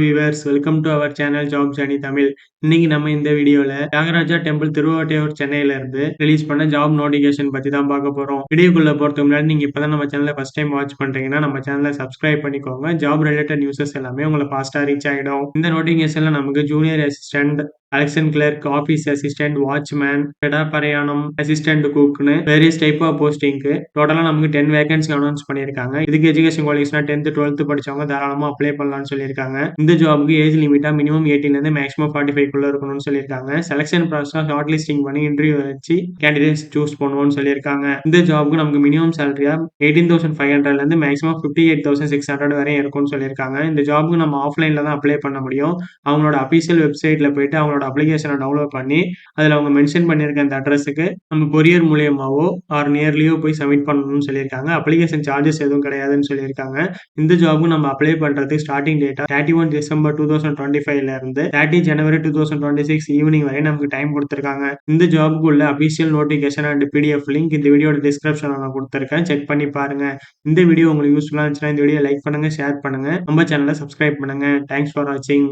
Viewers welcome to our channel job journey Tamil. இன்னைக்கு நம்ம இந்த வீடியோல தியாகராஜா டெம்பிள் திருவாட்டையூர் சென்னையில இருந்து ரிலீஸ் பண்ண ஜாப் நோட்டிபிகேஷன் பத்தி தான் பார்க்க போறோம். வீடியோக்குள்ள போறதுக்கு முன்னாடி நீங்க இப்பதான் நம்ம சேனலை ஃபர்ஸ்ட் டைம் வாட்ச் பண்றீங்கன்னா நம்ம சேனலை சப்ஸ்கிரைப் பண்ணிக்கோங்க. ஜாப் ரிலேட்டட் நியூஸஸ் எல்லாமே உங்களை ஃபாஸ்டா ரீச் ஆகிடும். இந்த நோட்டிபிகேஷன்ல நமக்கு junior assistant, election clerk, office assistant, watchman, பிரயாணம் அசிஸ்டன்ட், குக்னு வேரியஸ் டைப் ஆஃப் போஸ்டிங்க்கு டோட்டலா நமக்கு 10 வேகன்சி அனௌன்ஸ் பண்ணிருக்காங்க. இதுக்கு எஜுகேஷன் குவாலிஃபிகேஷன் 10th 12th படிச்சவங்க தாராளமா அப்ளை பண்ணலாம்னு சொல்லியிருக்காங்க. இந்த ஜாப்க்கு ஏஜ் லிமிட்டா மினிமம் 18 இருந்து மேக்ஸிமம் 45 குள்ள இருக்கணும்னு சொல்லியிருக்காங்க. செலக்ஷன் ப்ராசஸ் ஷார்ட் லிஸ்டிங் பண்ணி இன்டர்வியூ வச்சு கேண்டிடேட்ஸ் சூஸ் பண்ணுவோம்னு சொல்லியிருக்காங்க. இந்த ஜாப்க்கு நமக்கு மினிமம் சேலரியா 18,500 இருந்து மேக்ஸிமம் 58,600 வரையும் இருக்கும்னு சொல்லியிருக்காங்க. இந்த ஜாப்க்கு நம்ம ஆஃப்லைன்ல தான் அப்ளை பண்ண முடியும். அவங்களோட அபிஷியல் வெப்சைட்ல போயிட்டு அவங்களோட அப்ளிகேஷனை டவுன்லோட் பண்ணி அதுல அவங்க மென்ஷன் பண்ணிருக்க அந்த அட்ரஸுக்கு நம்ம கொரியர் மூலியமாவோ ஆர் நியர்லியோ போய் சப்மிட் பண்ணணும்னு சொல்லியிருக்காங்க. அப்ளிகேஷன் சார்ஜஸ் எதுவும் கிடையாதுன்னு சொல்லியிருக்காங்க. இந்த ஜாப்க்கு நம்ம அப்ளை பண்றது ஸ்டார்டிங் டேட்டா 31 டிசம்பர் 2025ல இருந்து 30 ஜனவரி 2026 ஈவினிங் வரை நமக்கு டைம் கொடுத்திருக்காங்க. இந்த ஜாப்க்கு உள்ள official notification and PDF link இந்த வீடியோட டிஸ்கிரிப்ஷன்ல நான் கொடுத்திருக்கேன். செக் பண்ணி பாருங்க. இந்த வீடியோ உங்களுக்கு யூஸ்ஃபுல்லா இருந்துச்சுன்னா இந்த வீடியோ லைக் பண்ணுங்க, ஷேர் பண்ணுங்க, நம்ம சேனலை சப்ஸ்கிரைப் பண்ணுங்க. தேங்க்ஸ் ஃபார் வாட்சிங்.